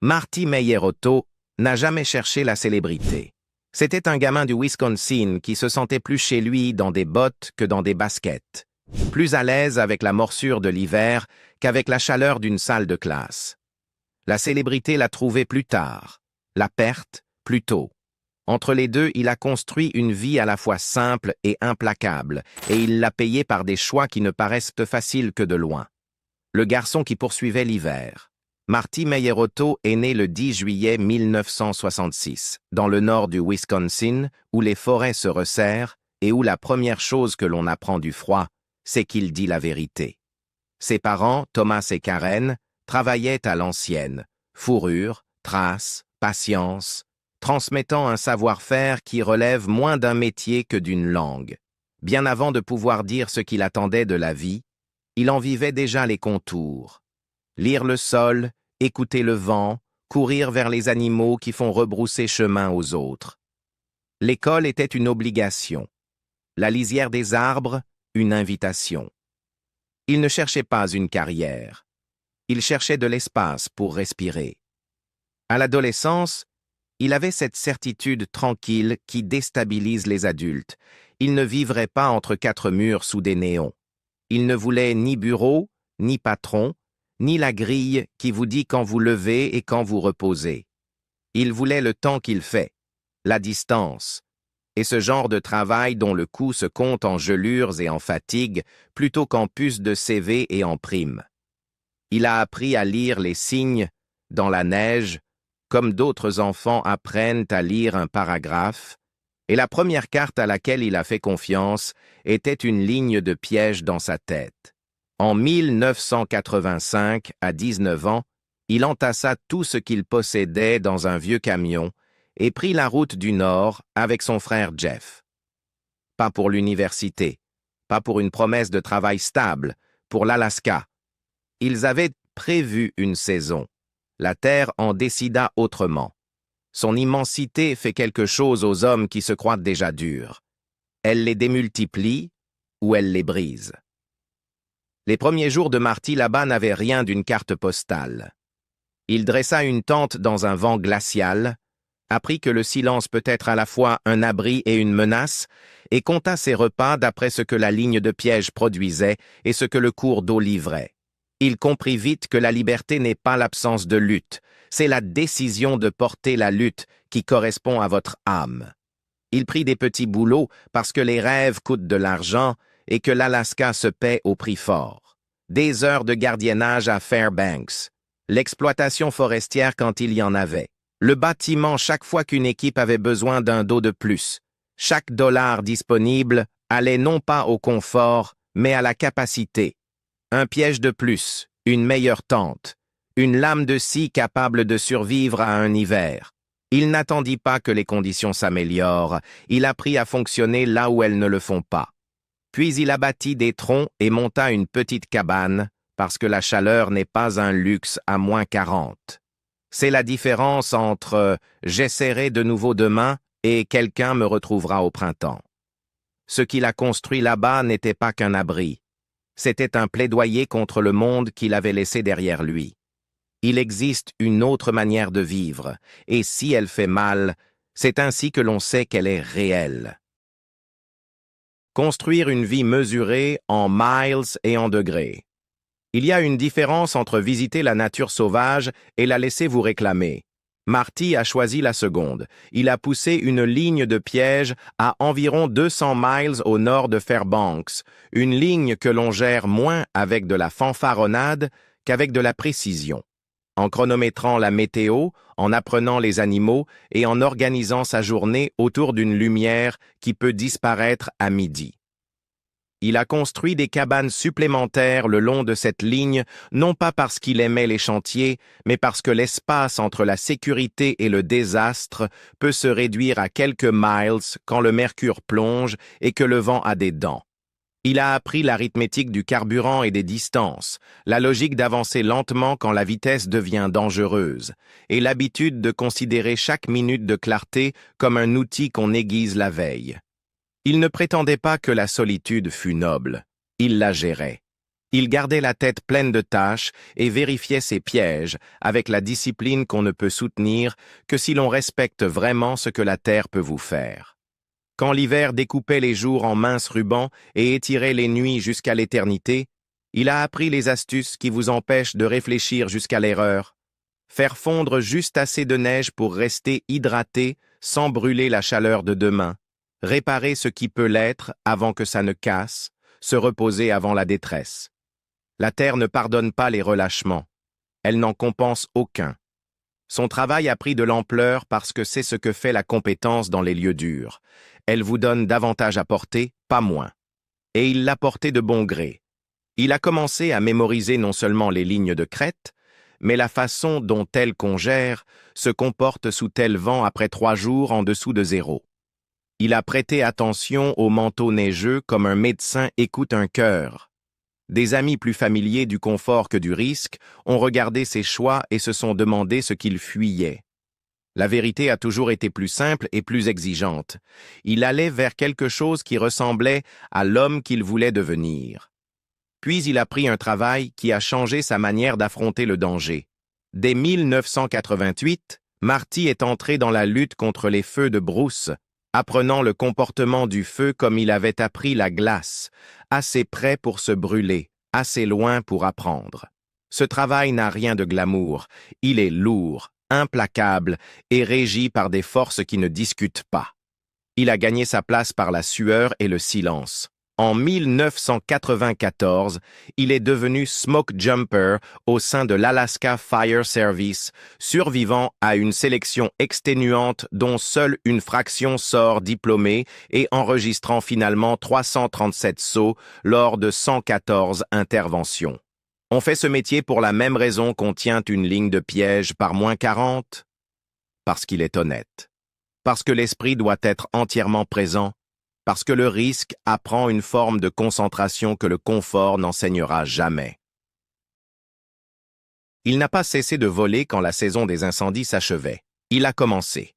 Marty Meyer-Otto n'a jamais cherché la célébrité. C'était un gamin du Wisconsin qui se sentait plus chez lui dans des bottes que dans des baskets, plus à l'aise avec la morsure de l'hiver qu'avec la chaleur d'une salle de classe. La célébrité l'a trouvé plus tard, la perte plus tôt. Entre les deux, il a construit une vie à la fois simple et implacable, et il l'a payée par des choix qui ne paraissent faciles que de loin. Le garçon qui poursuivait l'hiver. Marty Meyer-Otto est né le 10 juillet 1966, dans le nord du Wisconsin, où les forêts se resserrent et où la première chose que l'on apprend du froid, c'est qu'il dit la vérité. Ses parents, Thomas et Karen, travaillaient à l'ancienne, fourrure, trace, patience, transmettant un savoir-faire qui relève moins d'un métier que d'une langue. Bien avant de pouvoir dire ce qu'il attendait de la vie, il en vivait déjà les contours. Lire le sol, écouter le vent, courir vers les animaux qui font rebrousser chemin aux autres. L'école était une obligation. La lisière des arbres, une invitation. Il ne cherchait pas une carrière. Il cherchait de l'espace pour respirer. À l'adolescence, il avait cette certitude tranquille qui déstabilise les adultes. Il ne vivrait pas entre quatre murs sous des néons. Il ne voulait ni bureau, ni patron, ni la grille qui vous dit quand vous levez et quand vous reposez. Il voulait le temps qu'il fait, la distance, et ce genre de travail dont le coût se compte en gelures et en fatigue plutôt qu'en puces de CV et en primes. Il a appris à lire les signes dans la neige, comme d'autres enfants apprennent à lire un paragraphe, et la première carte à laquelle il a fait confiance était une ligne de piège dans sa tête. En 1985, à 19 ans, il entassa tout ce qu'il possédait dans un vieux camion et prit la route du Nord avec son frère Jeff. Pas pour l'université, pas pour une promesse de travail stable, pour l'Alaska. Ils avaient prévu une saison. La Terre en décida autrement. Son immensité fait quelque chose aux hommes qui se croient déjà durs. Elle les démultiplie ou elle les brise. Les premiers jours de Marty là-bas n'avaient rien d'une carte postale. Il dressa une tente dans un vent glacial, apprit que le silence peut être à la fois un abri et une menace, et compta ses repas d'après ce que la ligne de piège produisait et ce que le cours d'eau livrait. Il comprit vite que la liberté n'est pas l'absence de lutte, c'est la décision de porter la lutte qui correspond à votre âme. Il prit des petits boulots parce que les rêves coûtent de l'argent et que l'Alaska se paie au prix fort. Des heures de gardiennage à Fairbanks, l'exploitation forestière quand il y en avait, le bâtiment chaque fois qu'une équipe avait besoin d'un dos de plus. Chaque dollar disponible allait non pas au confort, mais à la capacité. Un piège de plus, une meilleure tente, une lame de scie capable de survivre à un hiver. Il n'attendit pas que les conditions s'améliorent, il apprit à fonctionner là où elles ne le font pas. Puis il abattit des troncs et monta une petite cabane, parce que la chaleur n'est pas un luxe à -40. C'est la différence entre « j'essaierai de nouveau demain » et « quelqu'un me retrouvera au printemps ». Ce qu'il a construit là-bas n'était pas qu'un abri. C'était un plaidoyer contre le monde qu'il avait laissé derrière lui. Il existe une autre manière de vivre, et si elle fait mal, c'est ainsi que l'on sait qu'elle est réelle. Construire une vie mesurée en miles et en degrés. Il y a une différence entre visiter la nature sauvage et la laisser vous réclamer. Marty a choisi la seconde. Il a poussé une ligne de piège à environ 200 miles au nord de Fairbanks, une ligne que l'on gère moins avec de la fanfaronnade qu'avec de la précision. En chronométrant la météo, en apprenant les animaux et en organisant sa journée autour d'une lumière qui peut disparaître à midi. Il a construit des cabanes supplémentaires le long de cette ligne, non pas parce qu'il aimait les chantiers, mais parce que l'espace entre la sécurité et le désastre peut se réduire à quelques miles quand le mercure plonge et que le vent a des dents. Il a appris l'arithmétique du carburant et des distances, la logique d'avancer lentement quand la vitesse devient dangereuse, et l'habitude de considérer chaque minute de clarté comme un outil qu'on aiguise la veille. Il ne prétendait pas que la solitude fût noble, il la gérait. Il gardait la tête pleine de tâches et vérifiait ses pièges avec la discipline qu'on ne peut soutenir que si l'on respecte vraiment ce que la terre peut vous faire. Quand l'hiver découpait les jours en minces rubans et étirait les nuits jusqu'à l'éternité, il a appris les astuces qui vous empêchent de réfléchir jusqu'à l'erreur. Faire fondre juste assez de neige pour rester hydraté sans brûler la chaleur de demain. Réparer ce qui peut l'être avant que ça ne casse, se reposer avant la détresse. La terre ne pardonne pas les relâchements. Elle n'en compense aucun. Son travail a pris de l'ampleur parce que c'est ce que fait la compétence dans les lieux durs. Elle vous donne davantage à porter, pas moins. Et il l'a porté de bon gré. Il a commencé à mémoriser non seulement les lignes de crête, mais la façon dont tel congère se comporte sous tel vent après 3 jours en dessous de 0. Il a prêté attention au manteau neigeux comme un médecin écoute un cœur. Des amis plus familiers du confort que du risque ont regardé ses choix et se sont demandé ce qu'il fuyait. La vérité a toujours été plus simple et plus exigeante. Il allait vers quelque chose qui ressemblait à l'homme qu'il voulait devenir. Puis il a pris un travail qui a changé sa manière d'affronter le danger. Dès 1988, Marty est entré dans la lutte contre les feux de brousse, apprenant le comportement du feu comme il avait appris la glace, assez près pour se brûler, assez loin pour apprendre. Ce travail n'a rien de glamour, il est lourd, implacable et régi par des forces qui ne discutent pas. Il a gagné sa place par la sueur et le silence. En 1994, il est devenu smoke jumper au sein de l'Alaska Fire Service, survivant à une sélection exténuante dont seule une fraction sort diplômée et enregistrant finalement 337 sauts lors de 114 interventions. On fait ce métier pour la même raison qu'on tient une ligne de piège par -40? Parce qu'il est honnête. Parce que l'esprit doit être entièrement présent. Parce que le risque apprend une forme de concentration que le confort n'enseignera jamais. Il n'a pas cessé de voler quand la saison des incendies s'achevait. Il a commencé.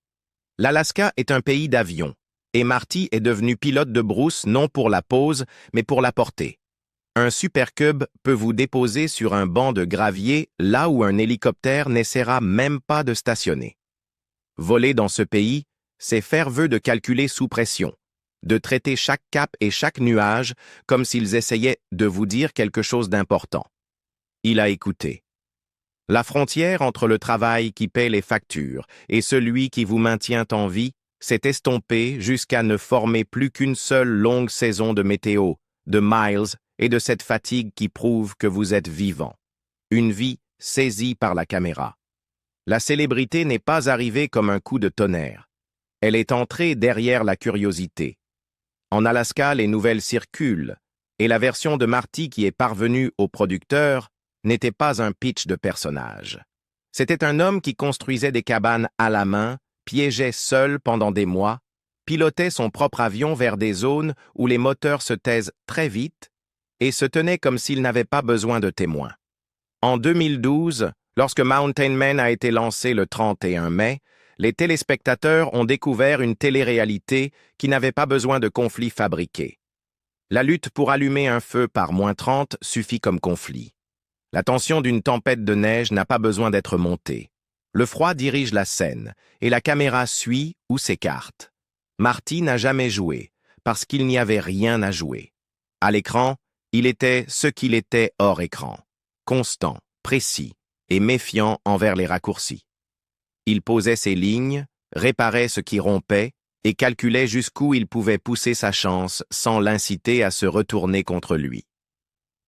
L'Alaska est un pays d'avions, et Marty est devenu pilote de brousse non pour la pose, mais pour la portée. Un Super Cub peut vous déposer sur un banc de gravier là où un hélicoptère n'essaiera même pas de stationner. Voler dans ce pays, c'est faire vœu de calculer sous pression, de traiter chaque cap et chaque nuage comme s'ils essayaient de vous dire quelque chose d'important. Il a écouté. La frontière entre le travail qui paie les factures et celui qui vous maintient en vie s'est estompée jusqu'à ne former plus qu'une seule longue saison de météo, de miles et de cette fatigue qui prouve que vous êtes vivant. Une vie saisie par la caméra. La célébrité n'est pas arrivée comme un coup de tonnerre. Elle est entrée derrière la curiosité. En Alaska, les nouvelles circulent, et la version de Marty qui est parvenue au producteur n'était pas un pitch de personnage. C'était un homme qui construisait des cabanes à la main, piégeait seul pendant des mois, pilotait son propre avion vers des zones où les moteurs se taisent très vite et se tenait comme s'il n'avait pas besoin de témoins. En 2012, lorsque Mountain Man a été lancé le 31 mai, les téléspectateurs ont découvert une télé-réalité qui n'avait pas besoin de conflits fabriqués. La lutte pour allumer un feu par -30 suffit comme conflit. La tension d'une tempête de neige n'a pas besoin d'être montée. Le froid dirige la scène, et la caméra suit ou s'écarte. Marty n'a jamais joué, parce qu'il n'y avait rien à jouer. À l'écran, il était ce qu'il était hors écran, constant, précis et méfiant envers les raccourcis. Il posait ses lignes, réparait ce qui rompait et calculait jusqu'où il pouvait pousser sa chance sans l'inciter à se retourner contre lui.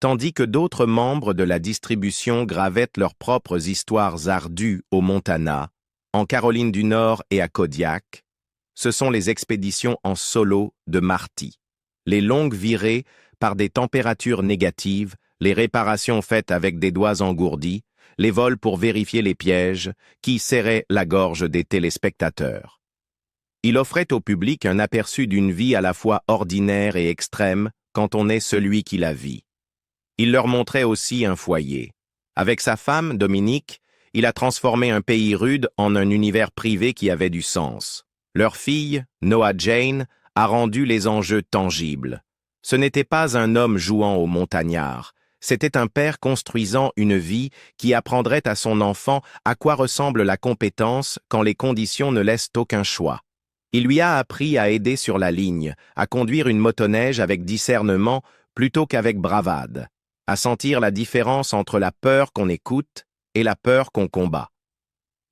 Tandis que d'autres membres de la distribution gravaient leurs propres histoires ardues au Montana, en Caroline du Nord et à Kodiak, ce sont les expéditions en solo de Marty, les longues virées par des températures négatives, les réparations faites avec des doigts engourdis, les vols pour vérifier les pièges, qui serraient la gorge des téléspectateurs. Il offrait au public un aperçu d'une vie à la fois ordinaire et extrême quand on est celui qui la vit. Il leur montrait aussi un foyer. Avec sa femme, Dominique, il a transformé un pays rude en un univers privé qui avait du sens. Leur fille, Noah Jane, a rendu les enjeux tangibles. Ce n'était pas un homme jouant au montagnard, C'était un père construisant une vie qui apprendrait à son enfant à quoi ressemble la compétence quand les conditions ne laissent aucun choix. Il lui a appris à aider sur la ligne, à conduire une motoneige avec discernement plutôt qu'avec bravade, à sentir la différence entre la peur qu'on écoute et la peur qu'on combat.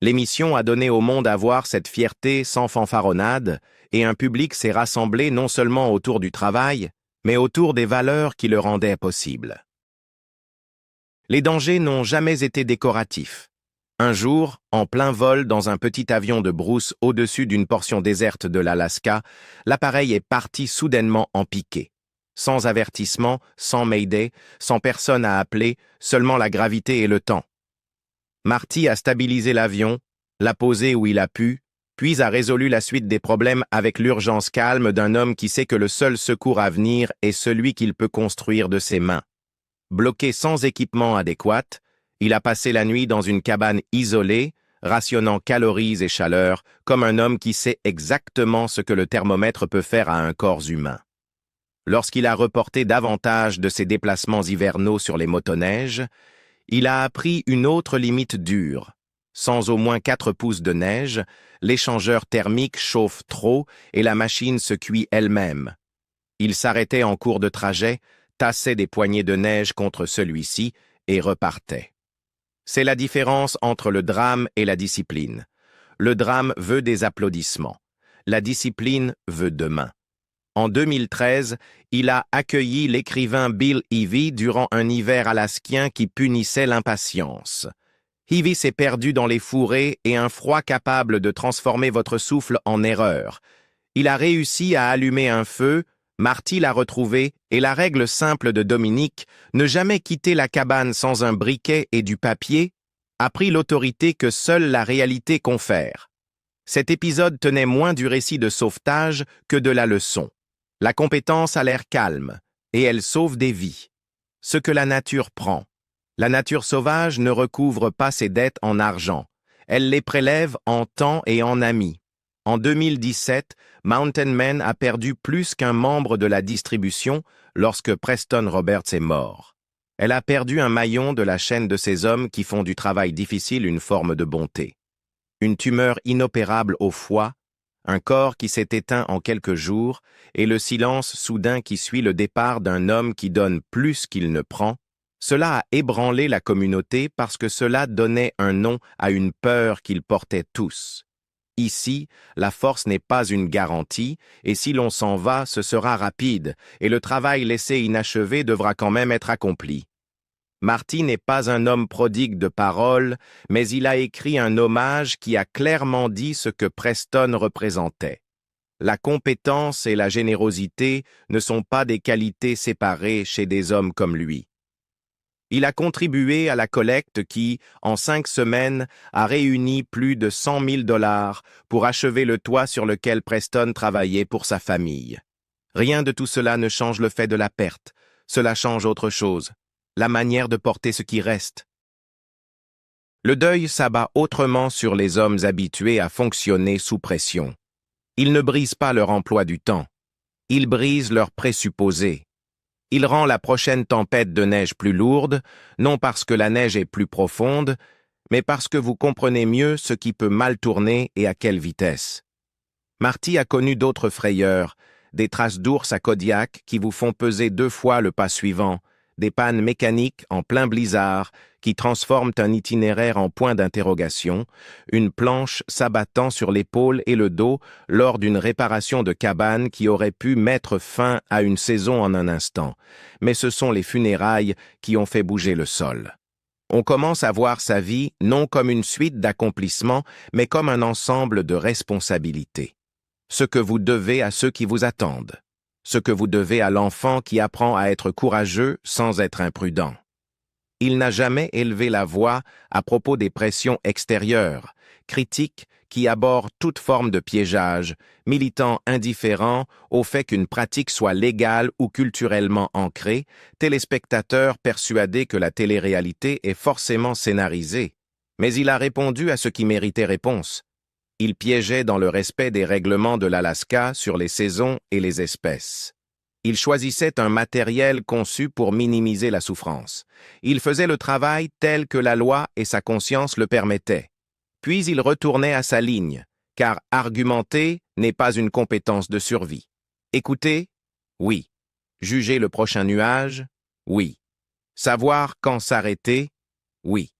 L'émission a donné au monde à voir cette fierté sans fanfaronnade, et un public s'est rassemblé non seulement autour du travail, mais autour des valeurs qui le rendaient possible. Les dangers n'ont jamais été décoratifs. Un jour, en plein vol dans un petit avion de brousse au-dessus d'une portion déserte de l'Alaska, l'appareil est parti soudainement en piqué. Sans avertissement, sans mayday, sans personne à appeler, seulement la gravité et le temps. Marty a stabilisé l'avion, l'a posé où il a pu, puis a résolu la suite des problèmes avec l'urgence calme d'un homme qui sait que le seul secours à venir est celui qu'il peut construire de ses mains. Bloqué sans équipement adéquat, il a passé la nuit dans une cabane isolée, rationnant calories et chaleur, comme un homme qui sait exactement ce que le thermomètre peut faire à un corps humain. Lorsqu'il a reporté davantage de ses déplacements hivernaux sur les motoneiges, il a appris une autre limite dure. Sans au moins 4 pouces de neige, l'échangeur thermique chauffe trop et la machine se cuit elle-même. Il s'arrêtait en cours de trajet, tassait des poignées de neige contre celui-ci et repartait. C'est la différence entre le drame et la discipline. Le drame veut des applaudissements. La discipline veut demain. En 2013, il a accueilli l'écrivain Bill Ivy durant un hiver alaskien qui punissait l'impatience. Ivy s'est perdu dans les fourrés et un froid capable de transformer votre souffle en erreur. Il a réussi à allumer un feu, Marty l'a retrouvé, et la règle simple de Dominique, ne jamais quitter la cabane sans un briquet et du papier, a pris l'autorité que seule la réalité confère. Cet épisode tenait moins du récit de sauvetage que de la leçon. La compétence a l'air calme, et elle sauve des vies. Ce que la nature prend. La nature sauvage ne recouvre pas ses dettes en argent. Elle les prélève en temps et en amis. En 2017, Mountain Man a perdu plus qu'un membre de la distribution lorsque Preston Roberts est mort. Elle a perdu un maillon de la chaîne de ces hommes qui font du travail difficile une forme de bonté. Une tumeur inopérable au foie, un corps qui s'est éteint en quelques jours, et le silence soudain qui suit le départ d'un homme qui donne plus qu'il ne prend, cela a ébranlé la communauté parce que cela donnait un nom à une peur qu'ils portaient tous. Ici, la force n'est pas une garantie, et si l'on s'en va, ce sera rapide, et le travail laissé inachevé devra quand même être accompli. Marty n'est pas un homme prodigue de paroles, mais il a écrit un hommage qui a clairement dit ce que Preston représentait. La compétence et la générosité ne sont pas des qualités séparées chez des hommes comme lui. Il a contribué à la collecte qui, en 5 semaines, a réuni plus de 100 000 $ pour achever le toit sur lequel Preston travaillait pour sa famille. Rien de tout cela ne change le fait de la perte, cela change autre chose. La manière de porter ce qui reste. Le deuil s'abat autrement sur les hommes habitués à fonctionner sous pression. Il ne brise pas leur emploi du temps. Il brise leurs présupposés. Il rend la prochaine tempête de neige plus lourde, non parce que la neige est plus profonde, mais parce que vous comprenez mieux ce qui peut mal tourner et à quelle vitesse. Marty a connu d'autres frayeurs, des traces d'ours à Kodiak qui vous font peser 2 fois le pas suivant, des pannes mécaniques en plein blizzard qui transforment un itinéraire en point d'interrogation, une planche s'abattant sur l'épaule et le dos lors d'une réparation de cabane qui aurait pu mettre fin à une saison en un instant. Mais ce sont les funérailles qui ont fait bouger le sol. On commence à voir sa vie non comme une suite d'accomplissements, mais comme un ensemble de responsabilités. Ce que vous devez à ceux qui vous attendent. Ce que vous devez à l'enfant qui apprend à être courageux sans être imprudent. Il n'a jamais élevé la voix à propos des pressions extérieures, critiques qui abordent toute forme de piégeage, militant indifférent au fait qu'une pratique soit légale ou culturellement ancrée, téléspectateur persuadé que la télé-réalité est forcément scénarisée. Mais il a répondu à ce qui méritait réponse. Il piégeait dans le respect des règlements de l'Alaska sur les saisons et les espèces. Il choisissait un matériel conçu pour minimiser la souffrance. Il faisait le travail tel que la loi et sa conscience le permettaient. Puis il retournait à sa ligne, car argumenter n'est pas une compétence de survie. Écouter? Oui. Juger le prochain nuage? Oui. Savoir quand s'arrêter? Oui.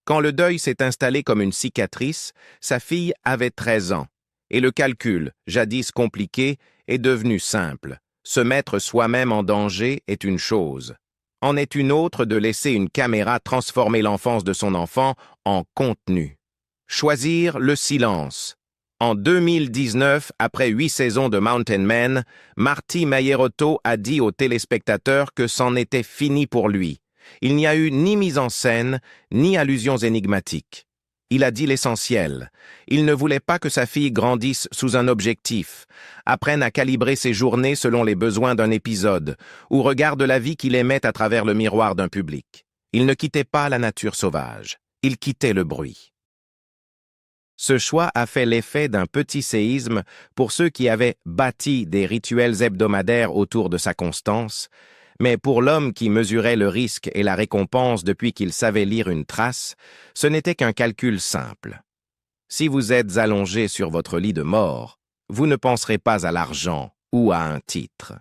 Quand le deuil s'est installé comme une cicatrice, sa fille avait 13 ans, et le calcul, jadis compliqué, est devenu simple. Se mettre soi-même en danger est une chose. En est une autre de laisser une caméra transformer l'enfance de son enfant en contenu. Choisir le silence. En 2019, après 8 saisons de Mountain Men, Marty Mayerotto a dit aux téléspectateurs que c'en était fini pour lui. Il n'y a eu ni mise en scène, ni allusions énigmatiques. Il a dit l'essentiel. Il ne voulait pas que sa fille grandisse sous un objectif, apprenne à calibrer ses journées selon les besoins d'un épisode, ou regarde la vie qu'il aimait à travers le miroir d'un public. Il ne quittait pas la nature sauvage. Il quittait le bruit. Ce choix a fait l'effet d'un petit séisme pour ceux qui avaient bâti des rituels hebdomadaires autour de sa constance, mais pour l'homme qui mesurait le risque et la récompense depuis qu'il savait lire une trace, ce n'était qu'un calcul simple. Si vous êtes allongé sur votre lit de mort, vous ne penserez pas à l'argent ou à un titre.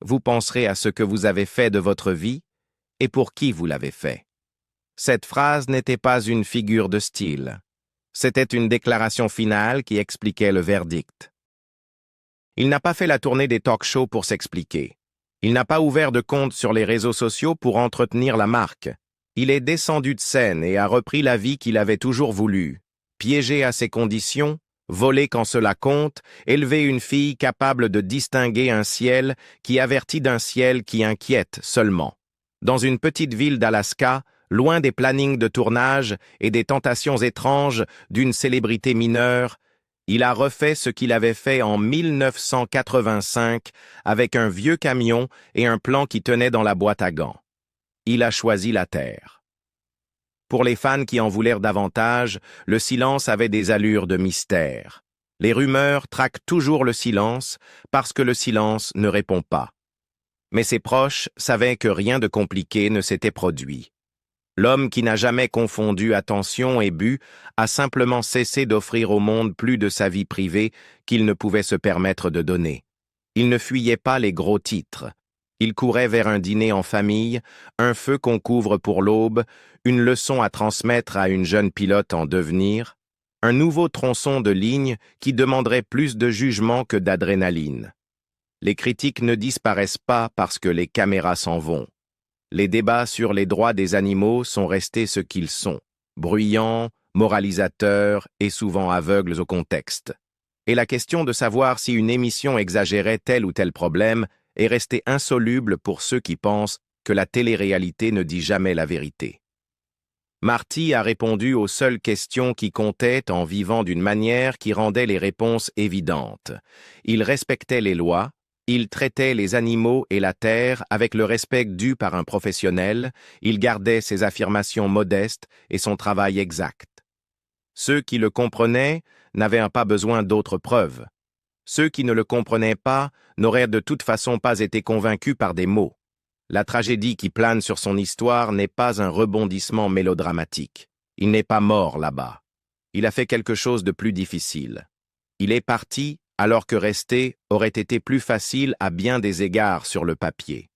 Vous penserez à ce que vous avez fait de votre vie et pour qui vous l'avez fait. Cette phrase n'était pas une figure de style. C'était une déclaration finale qui expliquait le verdict. Il n'a pas fait la tournée des talk-shows pour s'expliquer. Il n'a pas ouvert de compte sur les réseaux sociaux pour entretenir la marque. Il est descendu de scène et a repris la vie qu'il avait toujours voulu. Piégé à ses conditions, voler quand cela compte, élever une fille capable de distinguer un ciel qui avertit d'un ciel qui inquiète seulement. Dans une petite ville d'Alaska, loin des plannings de tournage et des tentations étranges d'une célébrité mineure, il a refait ce qu'il avait fait en 1985 avec un vieux camion et un plan qui tenait dans la boîte à gants. Il a choisi la terre. Pour les fans qui en voulèrent davantage, le silence avait des allures de mystère. Les rumeurs traquent toujours le silence parce que le silence ne répond pas. Mais ses proches savaient que rien de compliqué ne s'était produit. L'homme qui n'a jamais confondu attention et but a simplement cessé d'offrir au monde plus de sa vie privée qu'il ne pouvait se permettre de donner. Il ne fuyait pas les gros titres. Il courait vers un dîner en famille, un feu qu'on couvre pour l'aube, une leçon à transmettre à une jeune pilote en devenir, un nouveau tronçon de ligne qui demanderait plus de jugement que d'adrénaline. Les critiques ne disparaissent pas parce que les caméras s'en vont. Les débats sur les droits des animaux sont restés ce qu'ils sont, bruyants, moralisateurs et souvent aveugles au contexte. Et la question de savoir si une émission exagérait tel ou tel problème est restée insoluble pour ceux qui pensent que la télé-réalité ne dit jamais la vérité. Marty a répondu aux seules questions qui comptaient en vivant d'une manière qui rendait les réponses évidentes. Il respectait les lois, il traitait les animaux et la terre avec le respect dû par un professionnel, il gardait ses affirmations modestes et son travail exact. Ceux qui le comprenaient n'avaient pas besoin d'autres preuves. Ceux qui ne le comprenaient pas n'auraient de toute façon pas été convaincus par des mots. La tragédie qui plane sur son histoire n'est pas un rebondissement mélodramatique. Il n'est pas mort là-bas. Il a fait quelque chose de plus difficile. Il est parti alors que rester aurait été plus facile à bien des égards sur le papier.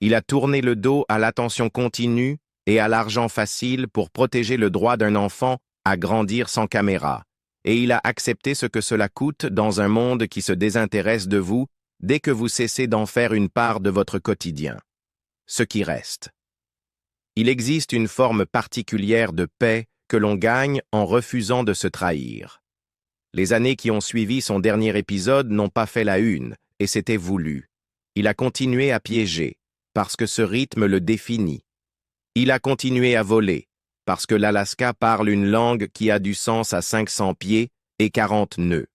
Il a tourné le dos à l'attention continue et à l'argent facile pour protéger le droit d'un enfant à grandir sans caméra, et il a accepté ce que cela coûte dans un monde qui se désintéresse de vous dès que vous cessez d'en faire une part de votre quotidien. Ce qui reste. Il existe une forme particulière de paix que l'on gagne en refusant de se trahir. Les années qui ont suivi son dernier épisode n'ont pas fait la une, et c'était voulu. Il a continué à piéger, parce que ce rythme le définit. Il a continué à voler, parce que l'Alaska parle une langue qui a du sens à 500 pieds et 40 nœuds.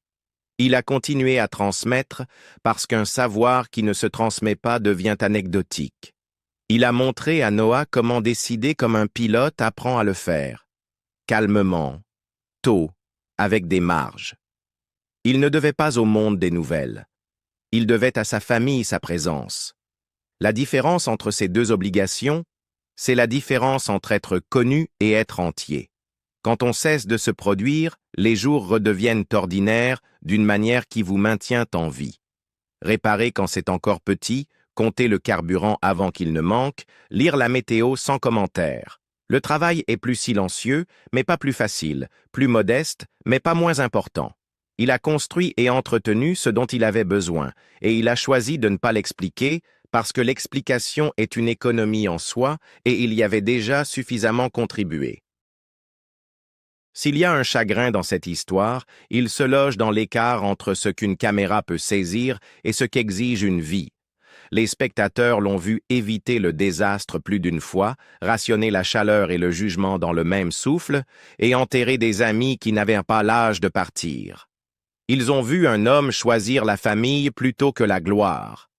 Il a continué à transmettre, parce qu'un savoir qui ne se transmet pas devient anecdotique. Il a montré à Noah comment décider comme un pilote apprend à le faire. Calmement, tôt, avec des marges. Il ne devait pas au monde des nouvelles. Il devait à sa famille sa présence. La différence entre ces deux obligations, c'est la différence entre être connu et être entier. Quand on cesse de se produire, les jours redeviennent ordinaires d'une manière qui vous maintient en vie. Réparer quand c'est encore petit, compter le carburant avant qu'il ne manque, lire la météo sans commentaire. Le travail est plus silencieux, mais pas plus facile, plus modeste, mais pas moins important. Il a construit et entretenu ce dont il avait besoin, et il a choisi de ne pas l'expliquer, parce que l'explication est une économie en soi, et il y avait déjà suffisamment contribué. S'il y a un chagrin dans cette histoire, il se loge dans l'écart entre ce qu'une caméra peut saisir et ce qu'exige une vie. Les spectateurs l'ont vu éviter le désastre plus d'une fois, rationner la chaleur et le jugement dans le même souffle, et enterrer des amis qui n'avaient pas l'âge de partir. Ils ont vu un homme choisir la famille plutôt que la gloire.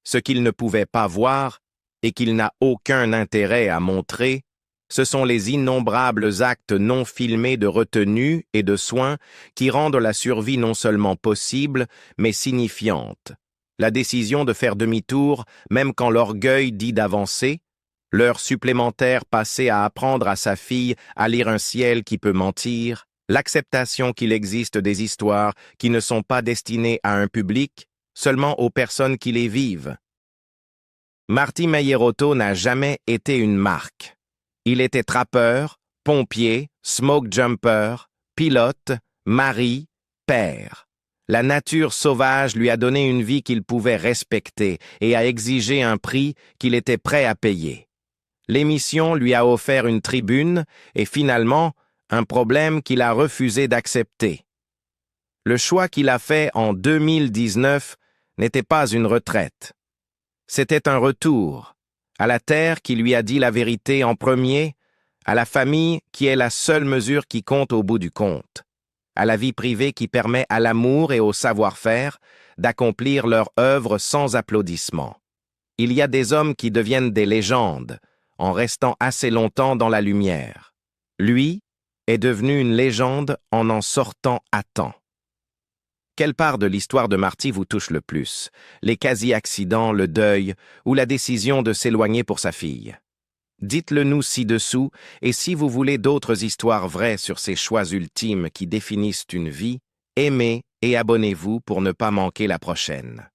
Ce qu'ils ne pouvaient pas voir, et qu'il n'a aucun intérêt à montrer, ce sont les innombrables actes non filmés de retenue et de soins qui rendent la survie non seulement possible, mais signifiante. La décision de faire demi-tour, même quand l'orgueil dit d'avancer, l'heure supplémentaire passée à apprendre à sa fille à lire un ciel qui peut mentir, l'acceptation qu'il existe des histoires qui ne sont pas destinées à un public, seulement aux personnes qui les vivent. Marty Meierotto n'a jamais été une marque. Il était trappeur, pompier, smoke jumper, pilote, mari, père. La nature sauvage lui a donné une vie qu'il pouvait respecter et a exigé un prix qu'il était prêt à payer. L'émission lui a offert une tribune et finalement un problème qu'il a refusé d'accepter. Le choix qu'il a fait en 2019 n'était pas une retraite. C'était un retour à la terre qui lui a dit la vérité en premier, à la famille qui est la seule mesure qui compte au bout du compte, à la vie privée qui permet à l'amour et au savoir-faire d'accomplir leur œuvre sans applaudissements. Il y a des hommes qui deviennent des légendes en restant assez longtemps dans la lumière. Lui est devenu une légende en sortant à temps. Quelle part de l'histoire de Marty vous touche le plus? Les quasi-accidents, le deuil ou la décision de s'éloigner pour sa fille? Dites-le nous ci-dessous, et si vous voulez d'autres histoires vraies sur ces choix ultimes qui définissent une vie, aimez et abonnez-vous pour ne pas manquer la prochaine.